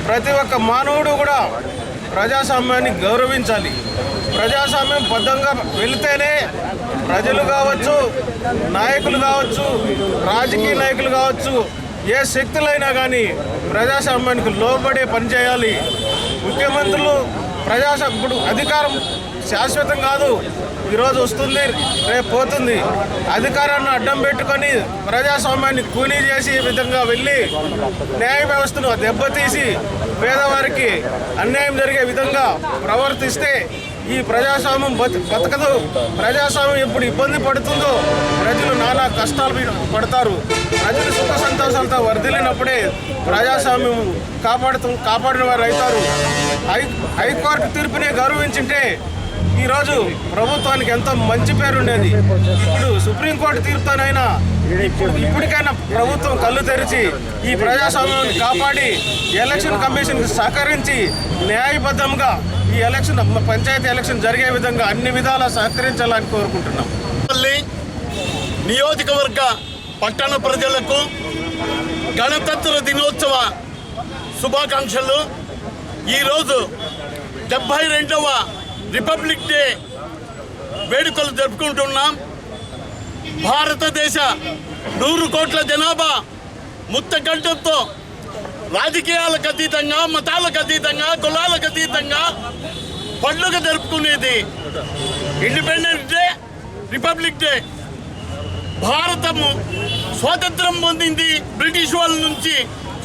ప్రతి ఒక్క మానవుడు కూడా ప్రజాస్వామ్యాన్ని గౌరవించాలి. ప్రజాస్వామ్యం బద్ధంగా వెళితేనే ప్రజలు కావచ్చు, నాయకులు కావచ్చు, రాజకీయ నాయకులు కావచ్చు, ఏ శక్తులైనా కానీ ప్రజాస్వామ్యానికి లోబడే పనిచేయాలి. ముఖ్యమంత్రులు ఇప్పుడు అధికారం శాశ్వతం కాదు, ఈరోజు వస్తుంది, రేపు పోతుంది. అధికారాన్ని అడ్డం పెట్టుకొని ప్రజాస్వామ్యాన్ని కూనీ చేసే విధంగా వెళ్ళి న్యాయ వ్యవస్థను దెబ్బతీసి పేదవారికి అన్యాయం జరిగే విధంగా ప్రవర్తిస్తే ఈ ప్రజాస్వామ్యం బతకదు. ప్రజాస్వామ్యం ఎప్పుడు ఇబ్బంది పడుతుందో ప్రజలు నానా కష్టాలు పడతారు. ప్రజలు సుఖ సంతోషాలతో వర్ధిల్లినప్పుడే ప్రజాస్వామ్యం కాపాడిన వారు అవుతారు. హైకోర్టు తీర్పునే గౌరవించింటే ఈరోజు ప్రభుత్వానికి ఎంతో మంచి పేరు ఉండేది. ఇప్పుడు సుప్రీంకోర్టు తీర్పుతోనైనా ఇప్పటికైనా ప్రభుత్వం కళ్ళు తెరిచి ఈ ప్రజాస్వామ్యాన్ని కాపాడి ఎలక్షన్ కమిషన్కి సహకరించి న్యాయబద్ధంగా ఈ పంచాయతీ ఎలక్షన్ జరిగే విధంగా అన్ని విధాలా సహకరించాలని కోరుకుంటున్నాం. నియోజకవర్గ పట్టణ ప్రజలకు గణతంత్ర దినోత్సవ శుభాకాంక్షలు. ఈరోజు 72వ రిపబ్లిక్ డే వేడుకలు జరుపుకుంటున్నాం. భారతదేశ 100 కోట్ల జనాభా ముక్తకంఠంతో రాజకీయాలకు అతీతంగా, మతాలకు అతీతంగా, కులాలకు అతీతంగా పండుగ జరుపుకునేది ఇండిపెండెన్స్ డే, రిపబ్లిక్ డే. భారతము స్వాతంత్రం పొందింది బ్రిటిష్ వాళ్ళ నుంచి.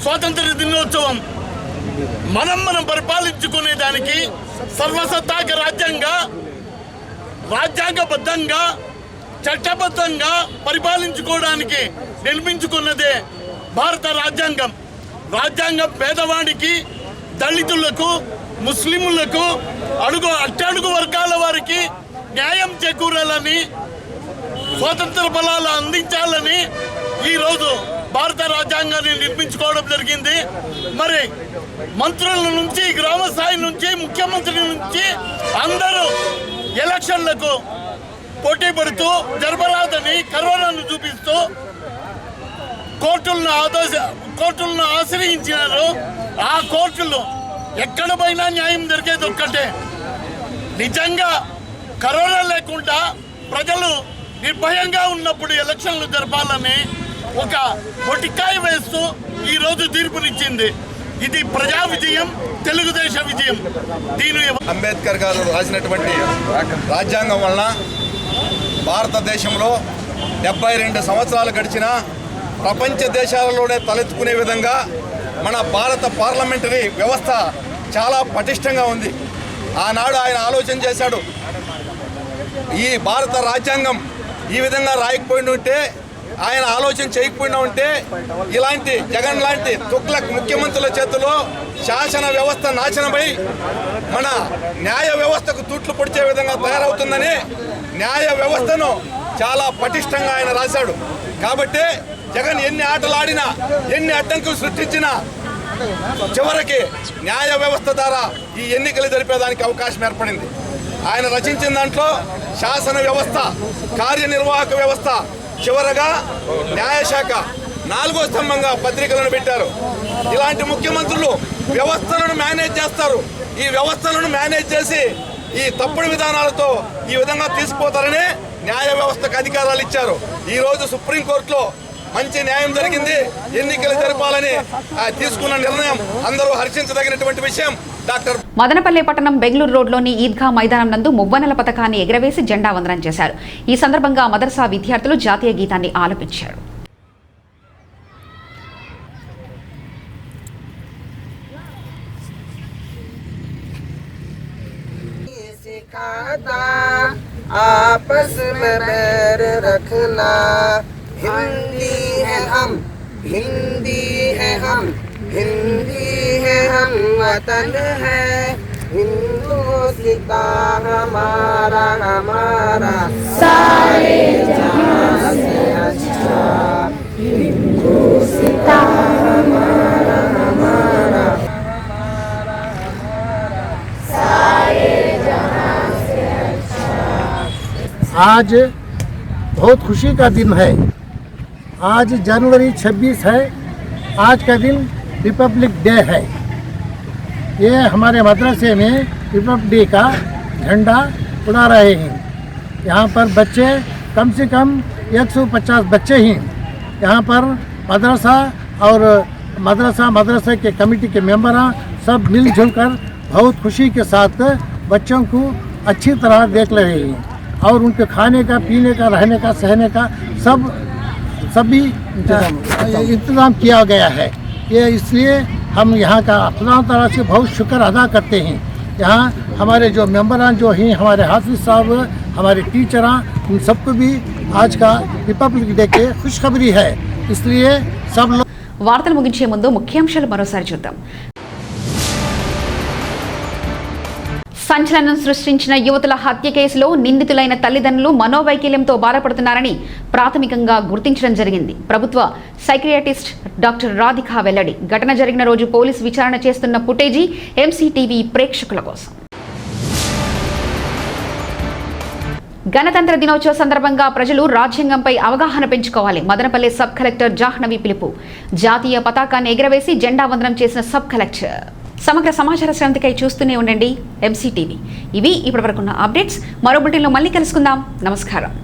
స్వాతంత్ర దినోత్సవం మనం పరిపాలించుకునేదానికి సర్వసత్తాక రాజ్యాంగబద్ధంగా చట్టబద్ధంగా పరిపాలించుకోవడానికి నిర్మించుకున్నదే భారత రాజ్యాంగం. రాజ్యాంగం పేదవాడికి, దళితులకు, ముస్లింలకు, అట్టడుగు వర్గాల వారికి న్యాయం చేకూరాలని, స్వాతంత్ర ఫలాలు అందించాలని ఈరోజు భారత రాజ్యాంగాన్ని నిర్మించుకోవడం జరిగింది. మరి మంత్రుల నుంచి, గ్రామ స్థాయి నుంచి, ముఖ్యమంత్రి నుంచి అందరూ ఎలక్షన్లకు పోటీ పడుతూ జరపరాదని కరోనాను చూపిస్తూ కోర్టులను ఆశ్రయించినారు. ఆ కోర్టులు ఎక్కడ పోయినా న్యాయం జరిగేది ఒక్కటే. నిజంగా కరోనా లేకుండా ప్రజలు నిర్భయంగా ఉన్నప్పుడు ఎలక్షన్లు జరపాలని ఒక పొటికాయ వేస్తూ ఈరోజు తీర్పునిచ్చింది. ఇది ప్రజా విజయం, తెలుగుదేశ విజయం. దీని అంబేద్కర్ గారు రాసినటువంటి రాజ్యాంగం వలన భారతదేశంలో 72 సంవత్సరాలు గడిచిన ప్రపంచ దేశాలలోనే తలెత్తుకునే విధంగా మన భారత పార్లమెంటరీ వ్యవస్థ చాలా పటిష్టంగా ఉంది. ఆనాడు ఆయన ఆలోచన చేశాడు, ఈ భారత రాజ్యాంగం ఈ విధంగా రాయకపోయిన ఉంటే, ఆయన ఆలోచన చేయకపోయినా ఉంటే ఇలాంటి జగన్ లాంటి తుగ్లక్ ముఖ్యమంత్రుల చేతిలో శాసన వ్యవస్థ నాశనమై మన న్యాయ వ్యవస్థకు తూట్లు పొడిచే విధంగా తయారవుతుందని న్యాయ వ్యవస్థను చాలా పటిష్టంగా ఆయన రాశాడు. కాబట్టి జగన్ ఎన్ని ఆటలు ఆడినా, ఎన్ని అడ్డంకులు సృష్టించినా చివరికి న్యాయ వ్యవస్థ ద్వారా ఈ ఎన్నికలు జరిపేదానికి అవకాశం ఏర్పడింది. ఆయన రచించిన దాంట్లో శాసన వ్యవస్థ, కార్యనిర్వాహక వ్యవస్థ, చివరగా న్యాయశాఖ 4వ స్తంభంగా పత్రికలను పెట్టారు. ఇలాంటి ముఖ్యమంత్రులు వ్యవస్థలను మేనేజ్ చేస్తారు. ఈ వ్యవస్థలను మేనేజ్ చేసి ఈ తప్పుడు విధానాలతో ఈ విధంగా తీసుకుపోతారని న్యాయ వ్యవస్థకు అధికారాలు ఇచ్చారు. ఈరోజు సుప్రీంకోర్టులో మంచి న్యాయం జరిగింది. ఎన్నికలు జరపాలని తీసుకున్న నిర్ణయం అందరూ హర్షించదగినటువంటి విషయం. మదనపల్లి పట్టణం బెంగళూరు రోడ్లోని ఈద్గా మైదానం నందు మువ్వన్నెల పతాకాన్ని ఎగరవేసి జెండా వందనం చేశారు. ఈ సందర్భంగా మదర్సా విద్యార్థులు జాతీయ గీతాన్ని ఆలపించారు. आपस में बैर रखना, हिंदी है हम, हिंदी है हम, हिंदी है हम, वतन है हिंदुस्ता हमारा, हमारा सारे जहां से अच्छा, हिंदुस्ता हमारा, हमारा सारे जहां से अच्छा। आज बहुत खुशी का दिन है। आज जनवरी 26 है। आज का दिन रिपब्लिक डे है। ये हमारे मदरसे में रिपब्लिक डे का झंडा उड़ा रहे हैं। यहाँ पर बच्चे कम से कम 150 बच्चे ही यहाँ पर मदरसा के कमेटी के मेंबर सब मिलजुल कर बहुत खुशी के साथ बच्चों को अच्छी तरह देख रहे हैं और उनके खाने का, पीने का, रहने का, सहने का सभी इंतज़ाम किया गया है। ये इसलिए हम यहाँ का अपना तरह से बहुत शुक्र अदा करते हैं। यहाँ हमारे जो मेंबरान जो हैं, हमारे हाफिज साहब, हमारे टीचर, उन सबको भी आज का रिपब्लिक डे के खुशखबरी है। इसलिए सब लोग వార్తలు ముగించే ముందు ముఖ్యాంశాలు మరోసారి చూద్దాం. సంచలనం సృష్టించిన యువతుల హత్య కేసులో నిందితులైన తల్లిదండ్రులు మనోవైకల్యంతో బాధపడుతున్నారని ప్రాథమికంగా గుర్తించడం జరిగింది. ప్రభుత్వ సైకియాట్రిస్ట్ డాక్టర్ రాధిక వెల్లడి. ఘటన జరిగిన రోజు పోలీసు విచారణ చేస్తున్న ఫుటేజీ ఎంసీటీవీ ప్రేక్షకుల కోసం. గణతంత్ర దినోత్సవ సందర్భంగా ప్రజలు రాజ్యాంగంపై అవగాహన పెంచుకోవాలి. మదనపల్లి సబ్ కలెక్టర్ జాహ్నవి పిలుపు. జాతీయ పతాకాన్ని ఎగురవేసి జెండా వందనం చేసిన సబ్ కలెక్టర్. సమగ్ర సమాచార శ్రవంతికై చూస్తూనే ఉండండి MCTV. ఇవి ఇప్పటివరకున్న అప్డేట్స్. మరో బులెటిన్లో మళ్ళీ కలుసుకుందాం. నమస్కారం.